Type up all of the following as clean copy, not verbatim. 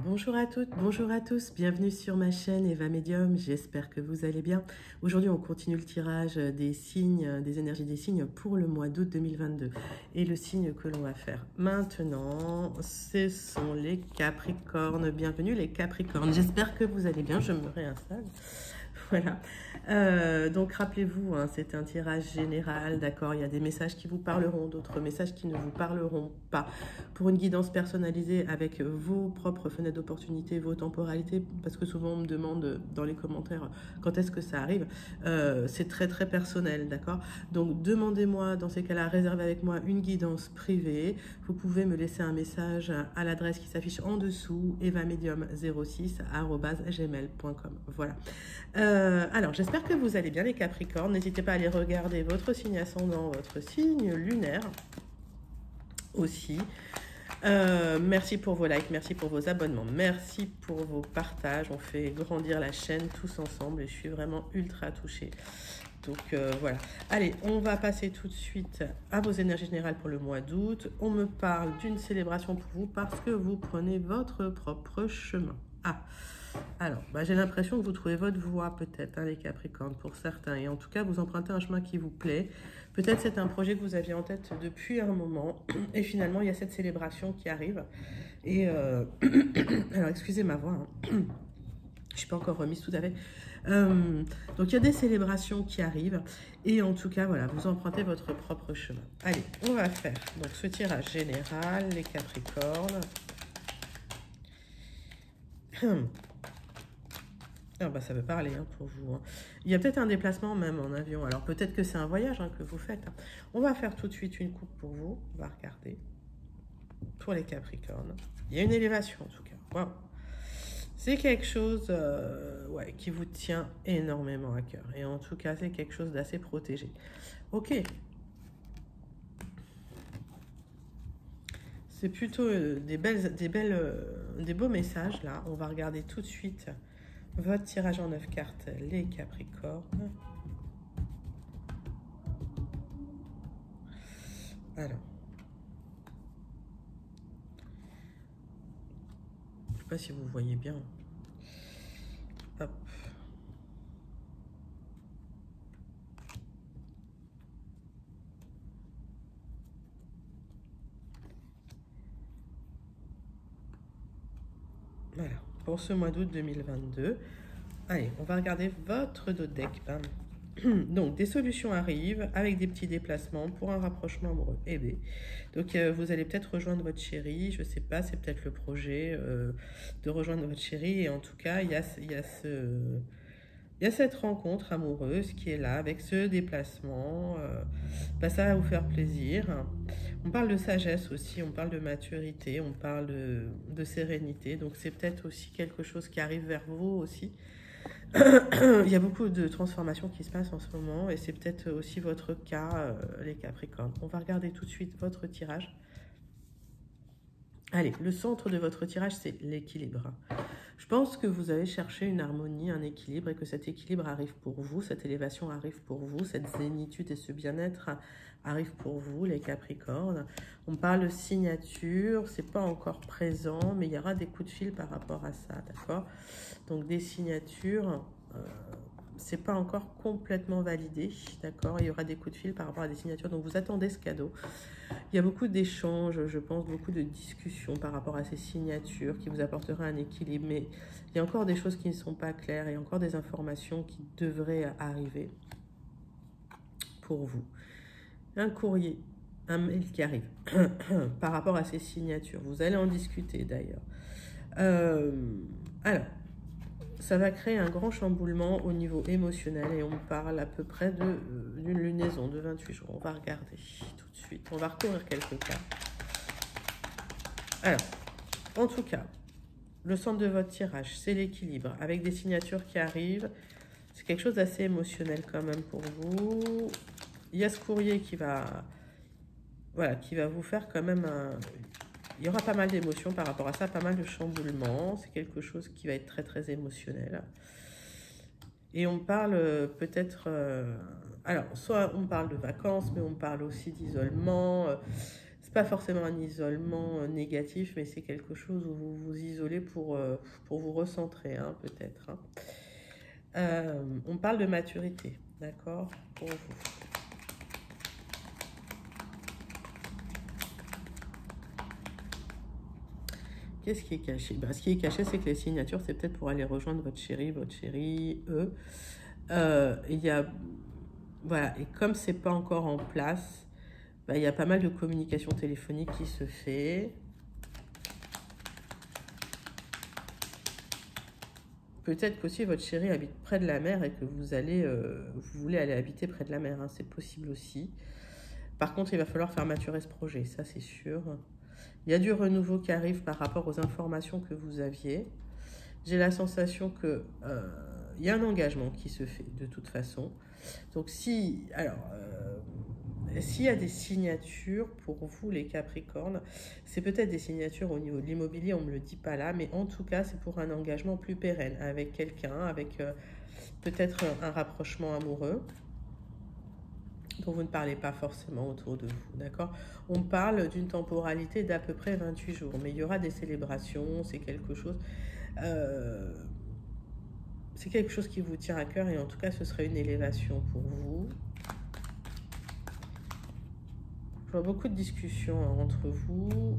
Bonjour à toutes, bonjour à tous, bienvenue sur ma chaîne Eva Medium, j'espère que vous allez bien. Aujourd'hui on continue le tirage des signes, des énergies des signes pour le mois d'août 2022. Et le signe que l'on va faire maintenant, ce sont les Capricornes. Bienvenue les Capricornes, j'espère que vous allez bien, je me réinstalle. Voilà, donc rappelez-vous, hein, c'est un tirage général, d'accord, il y a des messages qui vous parleront, d'autres messages qui ne vous parleront pas. Pour une guidance personnalisée avec vos propres fenêtres d'opportunité, vos temporalités, parce que souvent on me demande dans les commentaires quand est-ce que ça arrive, c'est très très personnel, d'accord. Donc demandez-moi dans ces cas-là, réservez avec moi une guidance privée, vous pouvez me laisser un message à l'adresse qui s'affiche en dessous, evamedium06@gmail.com, voilà. Alors, j'espère que vous allez bien les Capricornes. N'hésitez pas à aller regarder votre signe ascendant, votre signe lunaire aussi. Merci pour vos likes, merci pour vos abonnements, merci pour vos partages. On fait grandir la chaîne tous ensemble et je suis vraiment ultra touchée. Donc voilà. Allez, on va passer tout de suite à vos énergies générales pour le mois d'août. On me parle d'une célébration pour vous parce que vous prenez votre propre chemin. Ah, alors, j'ai l'impression que vous trouvez votre voie peut-être, hein, les Capricornes, pour certains. Et en tout cas, vous empruntez un chemin qui vous plaît. Peut-être c'est un projet que vous aviez en tête depuis un moment. Et finalement, il y a cette célébration qui arrive. Et alors, excusez ma voix. Hein. Je ne suis pas encore remise tout à fait. Donc, il y a des célébrations qui arrivent. Et en tout cas, voilà, vous empruntez votre propre chemin. Allez, on va faire donc ce tirage général, les Capricornes. Ah ça veut parler hein, pour vous. Hein. Il y a peut-être un déplacement même en avion. Alors peut-être que c'est un voyage hein, que vous faites. Hein. On va faire tout de suite une coupe pour vous. On va regarder. Pour les Capricornes. Il y a une élévation en tout cas. Wow. C'est quelque chose ouais, qui vous tient énormément à cœur. Et en tout cas, c'est quelque chose d'assez protégé. Ok. C'est plutôt des beaux messages là. On va regarder tout de suite votre tirage en 9 cartes, les Capricornes. Alors. Je ne sais pas si vous voyez bien. Hop. Voilà, pour ce mois d'août 2022. Allez, on va regarder votre dos de deck. Bam. Donc, des solutions arrivent avec des petits déplacements pour un rapprochement amoureux. Eh bien, donc vous allez peut-être rejoindre votre chérie, je sais pas, c'est peut-être le projet de rejoindre votre chérie. Et en tout cas, il y a cette rencontre amoureuse qui est là avec ce déplacement. Ça va vous faire plaisir. On parle de sagesse aussi, on parle de maturité, on parle de sérénité. Donc, c'est peut-être aussi quelque chose qui arrive vers vous aussi. Il y a beaucoup de transformations qui se passent en ce moment et c'est peut-être aussi votre cas, les Capricornes. On va regarder tout de suite votre tirage. Allez, le centre de votre tirage, c'est l'équilibre. Je pense que vous avez cherché une harmonie, un équilibre et que cet équilibre arrive pour vous, cette élévation arrive pour vous, cette zénitude et ce bien-être arrive pour vous, les Capricornes. On parle de signature, c'est pas encore présent, mais il y aura des coups de fil par rapport à ça, d'accord? Donc des signatures, c'est pas encore complètement validé, d'accord? Il y aura des coups de fil par rapport à des signatures, donc vous attendez ce cadeau. Il y a beaucoup d'échanges, je pense, beaucoup de discussions par rapport à ces signatures qui vous apportera un équilibre, mais il y a encore des choses qui ne sont pas claires et encore des informations qui devraient arriver pour vous. Un courrier, un mail qui arrive par rapport à ces signatures. Vous allez en discuter d'ailleurs. Alors, ça va créer un grand chamboulement au niveau émotionnel et on parle à peu près d'une lunaison de 28 jours. On va regarder tout de suite. On va recouvrir quelques cas. Alors, en tout cas, le centre de votre tirage, c'est l'équilibre avec des signatures qui arrivent. C'est quelque chose d'assez émotionnel quand même pour vous. Il y a ce courrier qui va, voilà, qui va vous faire quand même un... Il y aura pas mal d'émotions par rapport à ça, pas mal de chamboulements. C'est quelque chose qui va être très, très émotionnel. Et on parle peut-être... alors, soit on parle de vacances, mais on parle aussi d'isolement. C'est pas forcément un isolement négatif, mais c'est quelque chose où vous vous isolez pour vous recentrer, hein, peut-être. Hein. On parle de maturité, d'accord, pour vous. Qu'est-ce qui est caché? Ben, ce qui est caché, c'est que les signatures, c'est peut-être pour aller rejoindre votre chéri, eux. Il y a, voilà, et comme c'est pas encore en place, ben, il y a pas mal de communication téléphonique qui se fait. Peut-être qu'aussi votre chéri habite près de la mer et que vous voulez aller habiter près de la mer, hein, c'est possible aussi. Par contre, il va falloir faire maturer ce projet, ça c'est sûr. Il y a du renouveau qui arrive par rapport aux informations que vous aviez. J'ai la sensation que il y a un engagement qui se fait de toute façon. Donc s'il y a des signatures pour vous les Capricornes, c'est peut-être des signatures au niveau de l'immobilier, on ne me le dit pas là, mais en tout cas c'est pour un engagement plus pérenne avec quelqu'un, avec peut-être un rapprochement amoureux dont vous ne parlez pas forcément autour de vous, d'accord? On parle d'une temporalité d'à peu près 28 jours, mais il y aura des célébrations, c'est quelque chose... c'est quelque chose qui vous tient à cœur et en tout cas ce serait une élévation pour vous. Je vois beaucoup de discussions entre vous,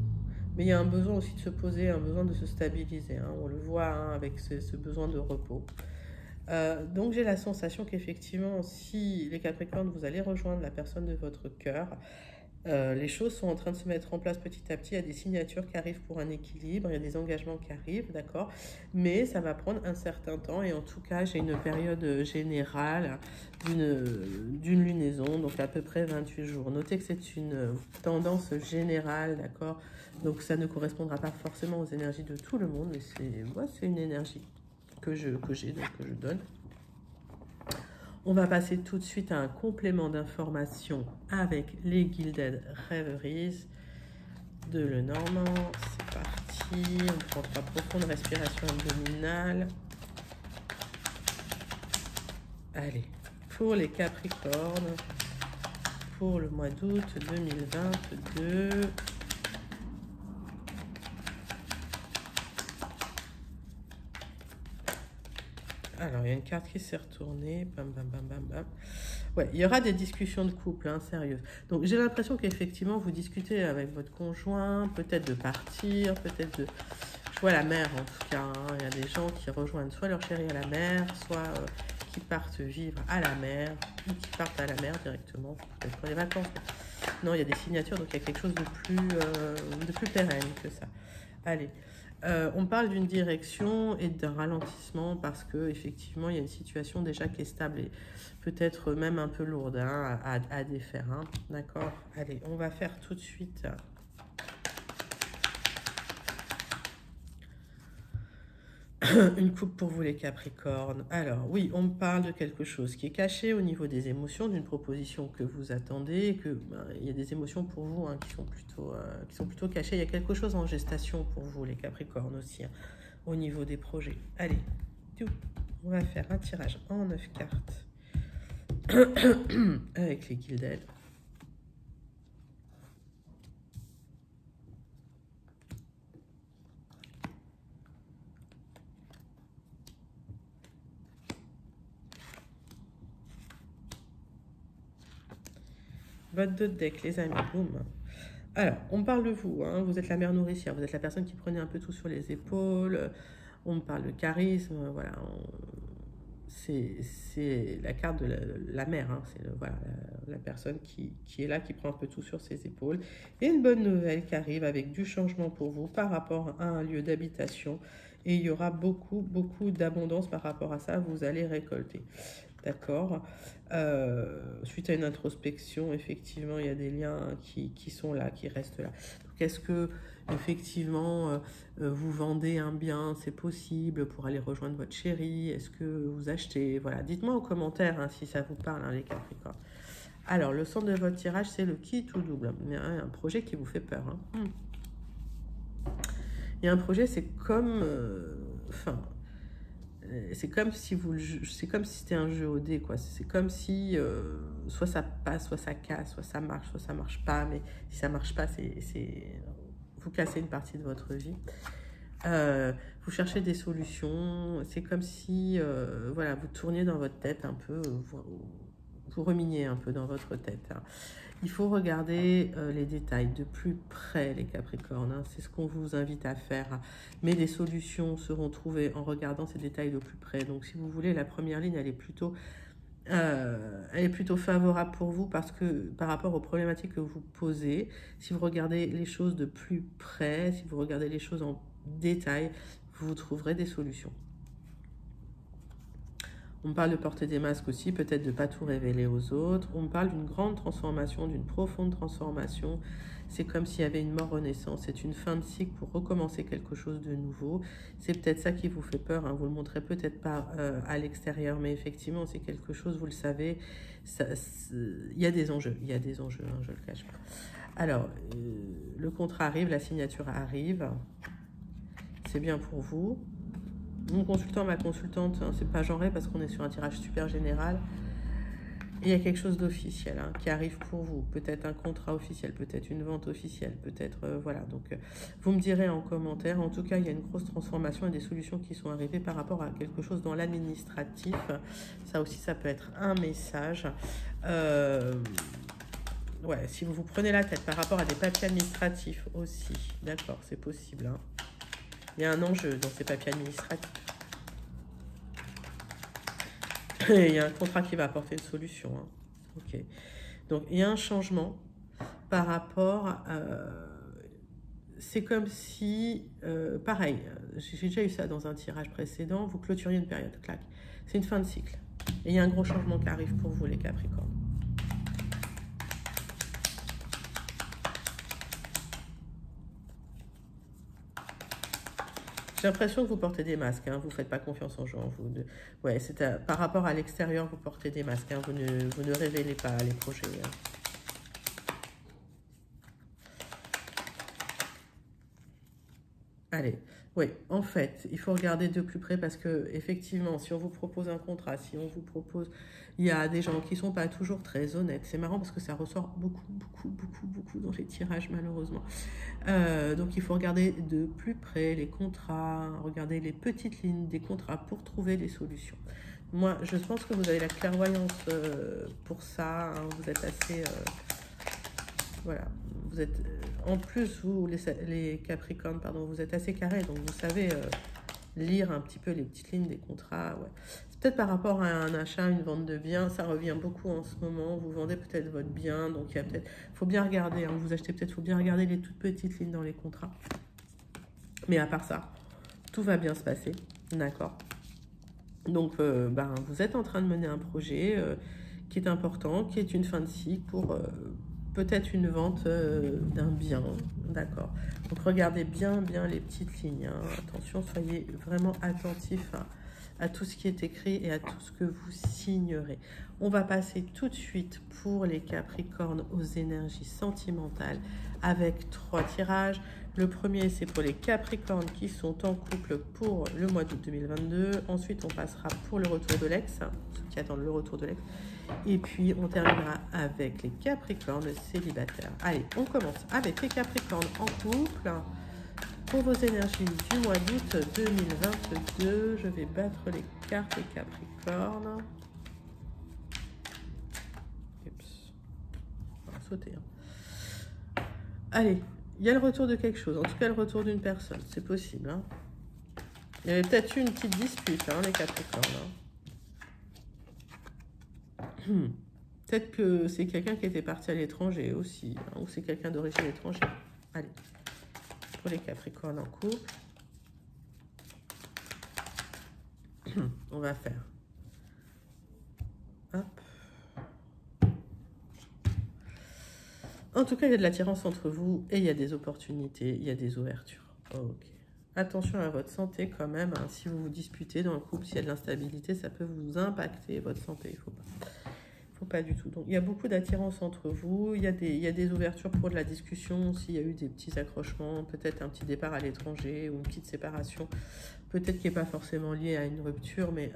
mais il y a un besoin aussi de se poser, un besoin de se stabiliser, hein, on le voit hein, avec ce besoin de repos. Donc j'ai la sensation qu'effectivement, si les Capricornes, vous allez rejoindre la personne de votre cœur, les choses sont en train de se mettre en place petit à petit. Il y a des signatures qui arrivent pour un équilibre, il y a des engagements qui arrivent, d'accord, mais ça va prendre un certain temps et en tout cas j'ai une période générale d'une lunaison, donc à peu près 28 jours. Notez que c'est une tendance générale, d'accord, donc ça ne correspondra pas forcément aux énergies de tout le monde, mais c'est une énergie que je donne. On va passer tout de suite à un complément d'information avec les Gilded Reveries de Lenormand. C'est parti. On prend 3 profondes respirations abdominales. Allez, pour les Capricornes, pour le mois d'août 2022. Alors, il y a une carte qui s'est retournée. Bam, bam, bam, bam, bam. Ouais, il y aura des discussions de couple, hein, sérieuses. Donc, j'ai l'impression qu'effectivement, vous discutez avec votre conjoint, peut-être de partir, peut-être de... Je vois la mer, en tout cas. Hein. Il y a des gens qui rejoignent soit leur chéri à la mer, soit qui partent vivre à la mer, ou qui partent à la mer directement, peut-être pour les vacances. Non, il y a des signatures, donc il y a quelque chose de plus pérenne que ça. Allez. On parle d'une direction et d'un ralentissement parce que effectivement il y a une situation déjà qui est stable et peut-être même un peu lourde hein, à défaire. Hein. D'accord. Allez, on va faire tout de suite une coupe pour vous les Capricornes. Alors oui, on me parle de quelque chose qui est caché au niveau des émotions, d'une proposition que vous attendez, il y a des émotions pour vous hein, qui sont plutôt cachées. Il y a quelque chose en gestation pour vous les Capricornes aussi, hein, au niveau des projets. Allez, on va faire un tirage en 9 cartes avec les Gilded. Votre dos de deck, les amis, boum. Alors, on parle de vous, hein, vous êtes la mère nourricière, vous êtes la personne qui prenait un peu tout sur les épaules, on me parle de charisme, voilà, c'est la carte de la mère, hein, c'est voilà, la personne qui est là, qui prend un peu tout sur ses épaules. Et une bonne nouvelle qui arrive avec du changement pour vous par rapport à un lieu d'habitation, et il y aura beaucoup d'abondance par rapport à ça, vous allez récolter. D'accord. Suite à une introspection, effectivement, il y a des liens qui sont là, qui restent là. Donc, est-ce que, effectivement, vous vendez un bien, c'est possible pour aller rejoindre votre chéri? Est-ce que vous achetez? Voilà, dites-moi en commentaire hein, si ça vous parle, hein, les Capricornes. Alors, le centre de votre tirage, c'est le kit ou double. Il y a un projet qui vous fait peur. Hein. Il y a un projet, c'est comme... c'est comme si c'est comme si c'était un jeu au dé, quoi. C'est comme si soit ça passe, soit ça casse, soit ça marche pas. Mais si ça marche pas, vous cassez une partie de votre vie. Vous cherchez des solutions. C'est comme si, voilà, vous tourniez dans votre tête un peu, vous reminiez un peu dans votre tête. Hein. Il faut regarder les détails de plus près, les Capricornes. Hein. C'est ce qu'on vous invite à faire. Mais les solutions seront trouvées en regardant ces détails de plus près. Donc, si vous voulez, la première ligne, elle est plutôt favorable pour vous parce que par rapport aux problématiques que vous posez, si vous regardez les choses de plus près, si vous regardez les choses en détail, vous trouverez des solutions. On me parle de porter des masques aussi, peut-être de ne pas tout révéler aux autres. On me parle d'une grande transformation, d'une profonde transformation. C'est comme s'il y avait une mort-renaissance. C'est une fin de cycle pour recommencer quelque chose de nouveau. C'est peut-être ça qui vous fait peur. Hein. Vous ne le montrez peut-être pas à l'extérieur, mais effectivement, c'est quelque chose, vous le savez. Il y a des enjeux. Il y a des enjeux, hein, je ne le cache pas. Alors, le contrat arrive, la signature arrive. C'est bien pour vous. Mon consultant, ma consultante, hein, c'est pas genré parce qu'on est sur un tirage super général. Et il y a quelque chose d'officiel hein, qui arrive pour vous. Peut-être un contrat officiel, peut-être une vente officielle, peut-être... voilà, donc vous me direz en commentaire. En tout cas, il y a une grosse transformation et des solutions qui sont arrivées par rapport à quelque chose dans l'administratif. Ça aussi, ça peut être un message. Ouais, si vous vous prenez la tête par rapport à des papiers administratifs aussi. D'accord, c'est possible, hein. Il y a un enjeu dans ces papiers administratifs. Et il y a un contrat qui va apporter une solution. Hein. Ok. Donc, il y a un changement par rapport à... c'est comme si... pareil, j'ai déjà eu ça dans un tirage précédent. Vous clôturiez une période, clac. C'est une fin de cycle. Et il y a un gros changement qui arrive pour vous, les Capricornes. J'ai l'impression que vous portez des masques, hein. Vous ne faites pas confiance en gens. Ouais, par rapport à l'extérieur, vous portez des masques. Hein. Vous ne révélez pas les projets. Hein. Allez, oui, en fait, il faut regarder de plus près parce que effectivement, si on vous propose un contrat, si on vous propose, il y a des gens qui sont pas toujours très honnêtes. C'est marrant parce que ça ressort beaucoup dans les tirages malheureusement. Donc il faut regarder de plus près les contrats, regarder les petites lignes des contrats pour trouver des solutions. Moi, je pense que vous avez la clairvoyance pour ça. Hein, vous êtes assez, voilà, vous êtes en plus, vous, les Capricornes, pardon, vous êtes assez carrés, donc vous savez lire un petit peu les petites lignes des contrats. Ouais. C'est peut-être par rapport à un achat, une vente de biens, ça revient beaucoup en ce moment. Vous vendez peut-être votre bien, donc il y a peut-être, faut bien regarder. Hein, vous achetez peut-être, faut bien regarder les toutes petites lignes dans les contrats. Mais à part ça, tout va bien se passer, d'accord. Donc, vous êtes en train de mener un projet qui est important, qui est une fin de cycle pour peut-être une vente d'un bien, d'accord. Donc regardez bien les petites lignes, hein. Attention, soyez vraiment attentifs à tout ce qui est écrit et à tout ce que vous signerez. On va passer tout de suite pour les Capricornes aux énergies sentimentales avec 3 tirages. Le premier, c'est pour les Capricornes qui sont en couple pour le mois d'août 2022. Ensuite, on passera pour le retour de l'ex, ceux qui attendent le retour de l'ex. Et puis, on terminera avec les Capricornes célibataires. Allez, on commence avec les Capricornes en couple. Pour vos énergies du mois d'août 2022, je vais battre les cartes des Capricornes. Oups. On va sauter. Hein. Allez, il y a le retour de quelque chose. En tout cas, le retour d'une personne. C'est possible. Hein. Il y avait peut-être eu une petite dispute, hein, les Capricornes. Hein. Peut-être que c'est quelqu'un qui était parti à l'étranger aussi, hein, ou c'est quelqu'un d'origine étrangère. Allez, pour les Capricornes en couple, on va faire. Hop. En tout cas, il y a de l'attirance entre vous et il y a des opportunités, il y a des ouvertures. Ok. Attention à votre santé quand même. Hein, si vous vous disputez dans le couple, s'il y a de l'instabilité, ça peut vous impacter votre santé. Il faut faut pas du tout. Donc, il y a beaucoup d'attirance entre vous. Il y a des ouvertures pour de la discussion. S'il y a eu des petits accrochements, peut-être un petit départ à l'étranger ou une petite séparation. Peut-être qui n'est pas forcément lié à une rupture, mais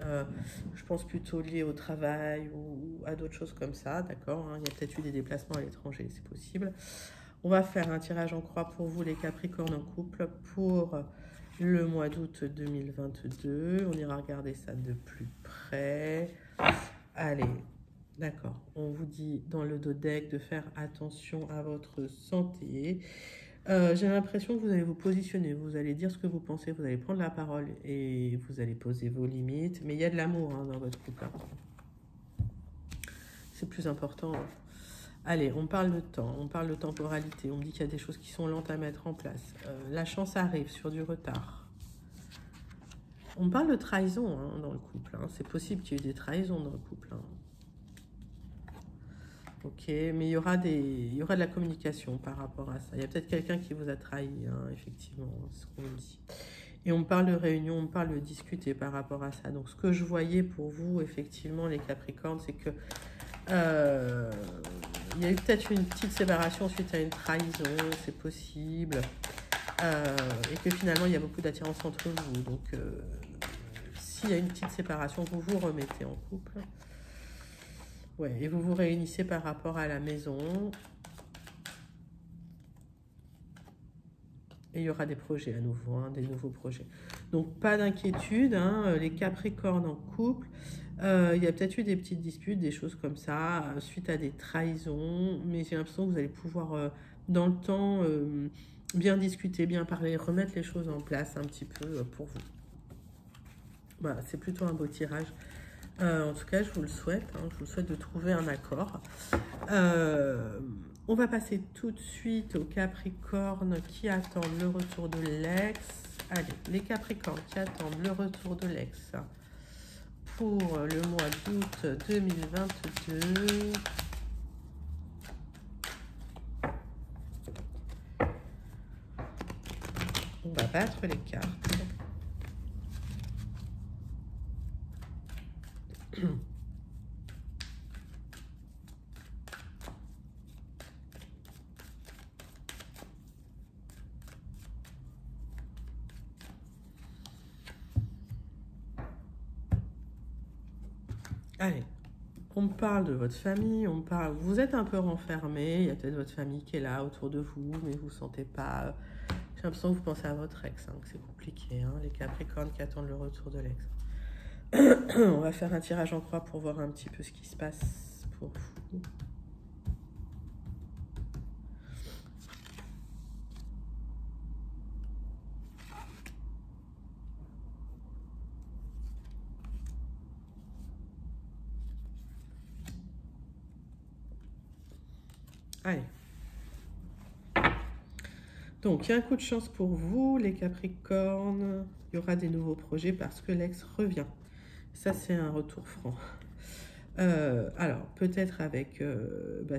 je pense plutôt lié au travail ou à d'autres choses comme ça, d'accord, hein. Il y a peut-être eu des déplacements à l'étranger, c'est possible. On va faire un tirage en croix pour vous, les Capricornes en couple, pour le mois d'août 2022. On ira regarder ça de plus près. Allez, d'accord. On vous dit dans le dodeck de faire attention à votre santé. J'ai l'impression que vous allez vous positionner, vous allez dire ce que vous pensez, vous allez prendre la parole et vous allez poser vos limites. Mais il y a de l'amour hein, dans votre couple. C'est plus important. Allez, on parle de temps, on parle de temporalité. On me dit qu'il y a des choses qui sont lentes à mettre en place. La chance arrive sur du retard. On parle de trahison hein, dans le couple. Hein. C'est possible qu'il y ait eu des trahisons dans le couple. Hein. Ok, mais il y aura de la communication par rapport à ça. Il y a peut-être quelqu'un qui vous a trahi, hein, effectivement, c'est ce qu'on me dit. Et on parle de réunion, on parle de discuter par rapport à ça. Donc, ce que je voyais pour vous, effectivement, les Capricornes, c'est que il y a eu peut-être une petite séparation suite à une trahison, c'est possible. Et que finalement, il y a beaucoup d'attirance entre vous. Donc, s'il y a une petite séparation, vous vous remettez en couple. Ouais, et vous vous réunissez par rapport à la maison. Et il y aura des projets à nouveau, hein, des nouveaux projets. Donc, pas d'inquiétude, hein, les Capricornes en couple. Il y a peut-être eu des petites disputes, des choses comme ça, suite à des trahisons. Mais j'ai l'impression que vous allez pouvoir, dans le temps, bien discuter, bien parler, remettre les choses en place un petit peu pour vous. Voilà, c'est plutôt un beau tirage. En tout cas, je vous le souhaite. Hein, je vous souhaite de trouver un accord. On va passer tout de suite aux Capricornes qui attendent le retour de l'ex. Allez, les Capricornes qui attendent le retour de l'ex pour le mois d'août 2022. On va battre les cartes. Allez, on parle de votre famille, on parle. Vous êtes un peu renfermé, il y a peut-être votre famille qui est là autour de vous, mais vous ne sentez pas. J'ai l'impression que vous pensez à votre ex, hein, que c'est compliqué, hein, les Capricornes qui attendent le retour de l'ex. On va faire un tirage en croix pour voir un petit peu ce qui se passe pour vous. Allez. Donc, il y a un coup de chance pour vous, les Capricornes. Il y aura des nouveaux projets parce que l'ex revient. Ça, c'est un retour franc. Alors, peut-être avec,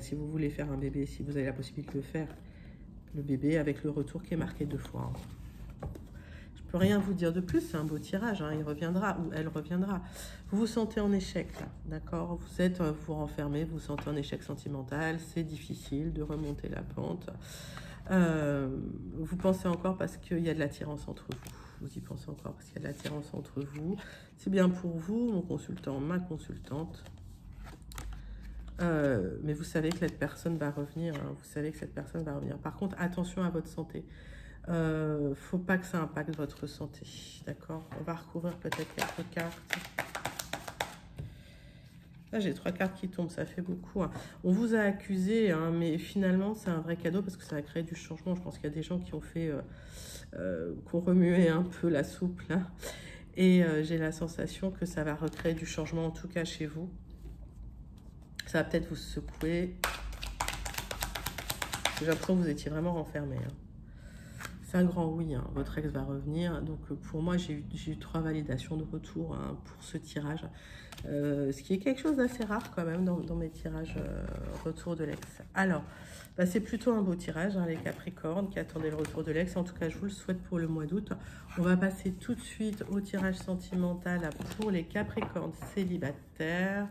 si vous voulez faire un bébé, si vous avez la possibilité de le faire, le bébé avec le retour qui est marqué 2 fois. Je peux rien vous dire de plus, c'est un beau tirage, hein, il reviendra ou elle reviendra. Vous vous sentez en échec, là, d'accord? Vous vous renfermez, vous vous sentez en échec sentimental, c'est difficile de remonter la pente. Vous pensez encore parce qu'il y a de l'attirance entre vous. Vous y pensez encore parce qu'il y a de l'attirance entre vous. C'est bien pour vous, mon consultant, ma consultante. Mais vous savez que cette personne va revenir. Hein, vous savez que cette personne va revenir. Par contre, attention à votre santé. Faut pas que ça impacte votre santé. D'accord? On va recouvrir peut-être quelques cartes. Là, j'ai 3 cartes qui tombent, ça fait beaucoup. Hein. On vous a accusé, hein, mais finalement, c'est un vrai cadeau parce que ça a créé du changement. Je pense qu'il y a des gens qui ont fait, qui ont remué un peu la soupe là. Et j'ai la sensation que ça va recréer du changement, en tout cas chez vous. Ça va peut-être vous secouer. J'ai l'impression que vous étiez vraiment renfermé. Hein. C'est un grand oui, hein. Votre ex va revenir. Donc pour moi, j'ai eu 3 validations de retour hein, pour ce tirage. Ce qui est quelque chose d'assez rare quand même dans mes tirages retour de l'ex. Alors, c'est plutôt un beau tirage, hein, les Capricornes qui attendaient le retour de l'ex. En tout cas, je vous le souhaite pour le mois d'août. On va passer tout de suite au tirage sentimental pour les Capricornes célibataires.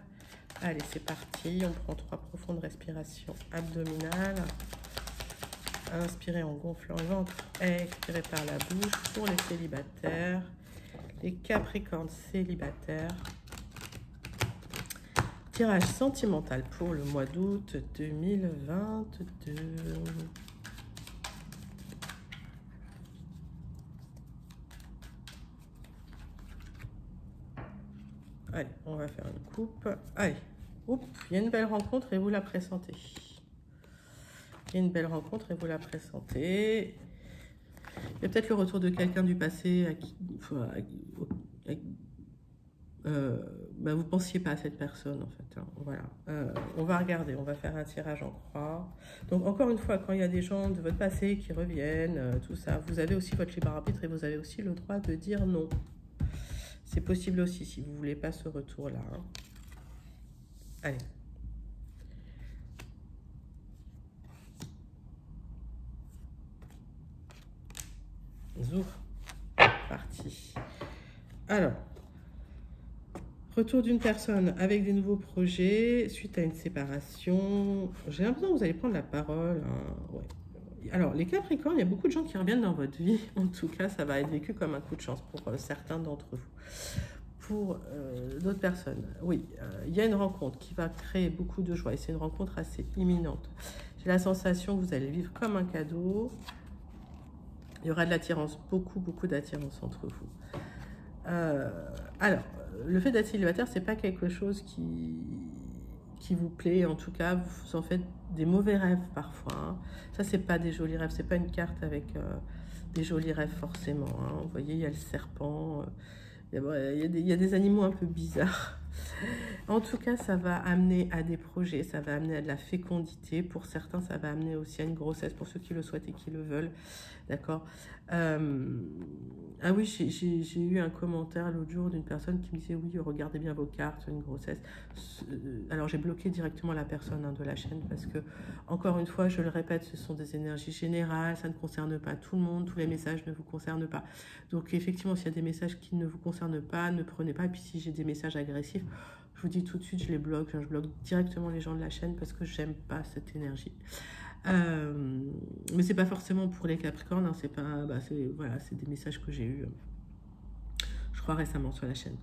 Allez, c'est parti. On prend 3 profondes respirations abdominales. Inspirez en gonflant le ventre, expirez par la bouche pour les célibataires, les Capricornes célibataires. Tirage sentimental pour le mois d'août 2022. Allez, on va faire une coupe. Allez, oups, il y a une belle rencontre et vous la pressentez. Il y a une belle rencontre et vous la pressentez. Il y a peut-être le retour de quelqu'un du passé à qui vous ne pensiez pas à cette personne en fait. Hein. Voilà. On va regarder, on va faire un tirage en croix. Donc encore une fois, quand il y a des gens de votre passé qui reviennent, tout ça, vous avez aussi votre libre arbitre et vous avez aussi le droit de dire non. C'est possible aussi si vous ne voulez pas ce retour-là. Hein. Allez. Zouf. Parti. Alors. Retour d'une personne avec des nouveaux projets suite à une séparation. J'ai l'impression que vous allez prendre la parole. Hein. Ouais. Alors, les Capricornes, il y a beaucoup de gens qui reviennent dans votre vie. En tout cas, ça va être vécu comme un coup de chance pour certains d'entre vous. Pour d'autres personnes, oui, il y a une rencontre qui va créer beaucoup de joie et c'est une rencontre assez imminente. J'ai la sensation que vous allez vivre comme un cadeau. Il y aura de l'attirance, beaucoup d'attirance entre vous. Alors, le fait d'être célibataire, c'est pas quelque chose qui vous plaît. En tout cas, vous en faites des mauvais rêves parfois. Hein. Ça, c'est pas des jolis rêves. C'est pas une carte avec des jolis rêves forcément. Hein. Vous voyez, il y a le serpent. Il y a des animaux un peu bizarres. En tout cas, ça va amener à des projets, ça va amener à de la fécondité. Pour certains, ça va amener aussi à une grossesse, pour ceux qui le souhaitent et qui le veulent. D'accord. Ah oui, j'ai eu un commentaire l'autre jour d'une personne qui me disait « Oui, regardez bien vos cartes, une grossesse. » Alors, j'ai bloqué directement la personne de la chaîne parce que, encore une fois, je le répète, ce sont des énergies générales, ça ne concerne pas tout le monde, tous les messages ne vous concernent pas. Donc, effectivement, s'il y a des messages qui ne vous concernent pas, ne prenez pas. Et puis, si j'ai des messages agressifs, je vous dis tout de suite, je les bloque. Je bloque directement les gens de la chaîne parce que j'aime pas cette énergie. Mais c'est pas forcément pour les Capricornes, hein, c'est pas, voilà, c'est des messages que j'ai eu, je crois récemment sur la chaîne.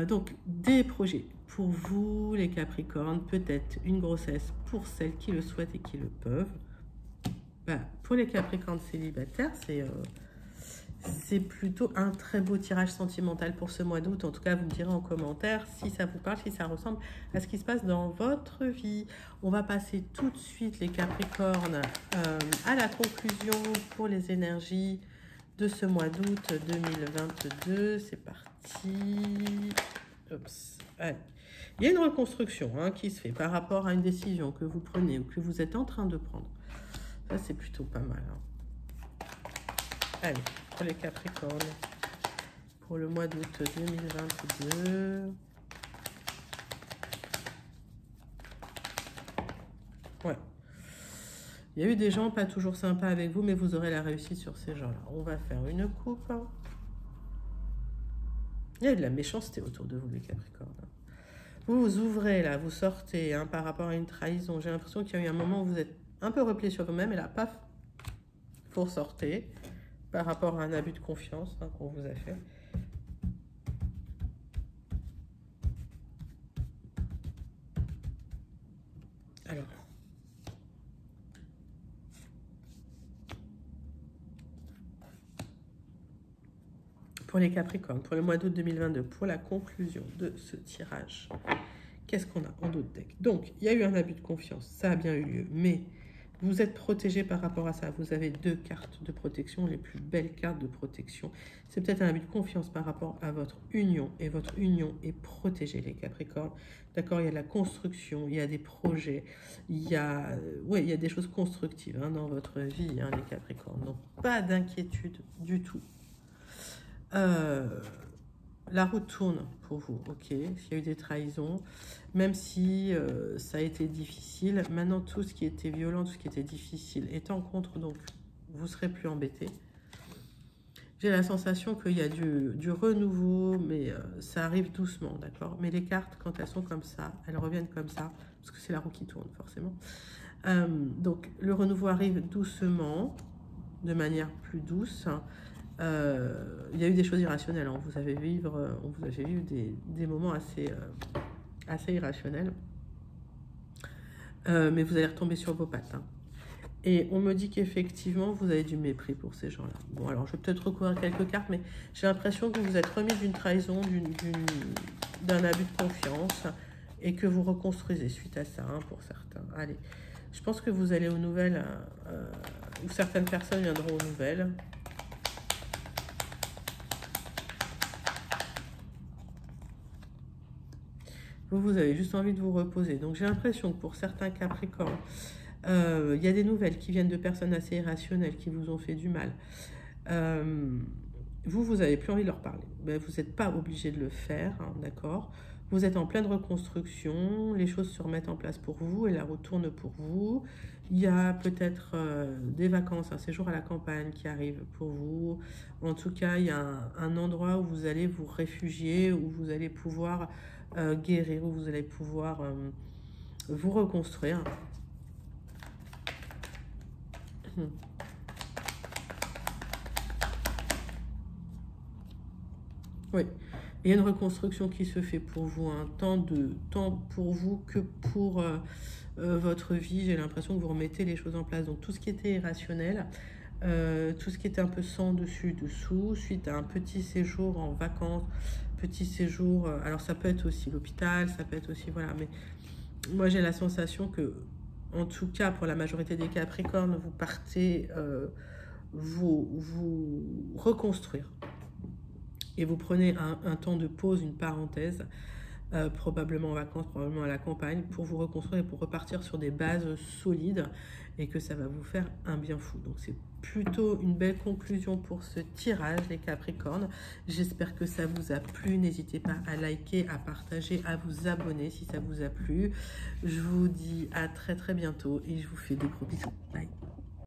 Donc des projets pour vous les Capricornes, peut-être une grossesse pour celles qui le souhaitent et qui le peuvent. Pour les Capricornes célibataires, c'est plutôt un très beau tirage sentimental pour ce mois d'août. En tout cas, vous me direz en commentaire si ça vous parle, si ça ressemble à ce qui se passe dans votre vie. On va passer tout de suite, les Capricornes, à la conclusion pour les énergies de ce mois d'août 2022. C'est parti. Oups. Allez. Il y a une reconstruction qui se fait par rapport à une décision que vous prenez ou que vous êtes en train de prendre. Ça, c'est plutôt pas mal. Allez, pour les Capricornes, pour le mois d'août 2022. Ouais. Il y a eu des gens pas toujours sympas avec vous, mais vous aurez la réussite sur ces gens-là. On va faire une coupe. Il y a de la méchanceté autour de vous, les Capricornes. Vous vous ouvrez, là, vous sortez par rapport à une trahison. J'ai l'impression qu'il y a eu un moment où vous êtes un peu replié sur vous-même, et là, paf, vous ressortez par rapport à un abus de confiance qu'on vous a fait. Alors, pour les Capricornes, pour le mois d'août 2022, pour la conclusion de ce tirage, qu'est-ce qu'on a en d'autres decks? Donc, il y a eu un abus de confiance, ça a bien eu lieu, mais vous êtes protégé par rapport à ça. Vous avez 2 cartes de protection, les plus belles cartes de protection. C'est peut-être un abus de confiance par rapport à votre union. Et votre union est protégée, les Capricornes. D'accord, il y a de la construction, il y a des projets, il y a des choses constructives dans votre vie, les Capricornes. Donc, pas d'inquiétude du tout. La route tourne pour vous, ok. S'il y a eu des trahisons, même si ça a été difficile, maintenant tout ce qui était violent, tout ce qui était difficile est en contre, donc vous serez plus embêtés. J'ai la sensation qu'il y a du renouveau, mais ça arrive doucement, d'accord? Mais les cartes, quand elles sont comme ça, elles reviennent comme ça, parce que c'est la roue qui tourne, forcément. Donc, le renouveau arrive doucement, de manière plus douce. Il y a eu des choses irrationnelles, hein. Vous avez vu des moments assez irrationnels. Mais vous allez retomber sur vos pattes, hein. Et on me dit qu'effectivement, vous avez du mépris pour ces gens-là. Bon, alors, je vais peut-être recouvrir quelques cartes, mais j'ai l'impression que vous vous êtes remis d'une trahison, d'un abus de confiance, et que vous reconstruisez suite à ça, hein, pour certains. Allez, je pense que vous allez aux nouvelles, ou certaines personnes viendront aux nouvelles. Vous avez juste envie de vous reposer. Donc, j'ai l'impression que pour certains Capricornes, il y a des nouvelles qui viennent de personnes assez irrationnelles qui vous ont fait du mal. Vous n'avez plus envie de leur parler. Ben, vous n'êtes pas obligé de le faire, hein, d'accord? Vous êtes en pleine reconstruction, les choses se remettent en place pour vous et la route tourne pour vous. Il y a peut-être des vacances, un séjour à la campagne qui arrive pour vous. En tout cas, il y a un endroit où vous allez vous réfugier, où vous allez pouvoir guérir, où vous allez pouvoir vous reconstruire. Oui, il y a une reconstruction qui se fait pour vous, un tant pour vous que pour votre vie. J'ai l'impression que vous remettez les choses en place. Donc tout ce qui était irrationnel, tout ce qui était un peu sans dessus, dessous, suite à un petit séjour en vacances, petit séjour, alors ça peut être aussi l'hôpital, ça peut être aussi, voilà, mais moi j'ai la sensation que, en tout cas pour la majorité des Capricornes, vous partez vous reconstruire. Et vous prenez un temps de pause, une parenthèse, probablement en vacances, probablement à la campagne, pour vous reconstruire et pour repartir sur des bases solides et que ça va vous faire un bien fou. Donc c'est plutôt une belle conclusion pour ce tirage, les Capricornes. J'espère que ça vous a plu. N'hésitez pas à liker, à partager, à vous abonner si ça vous a plu. Je vous dis à très très bientôt et je vous fais des gros bisous. Bye.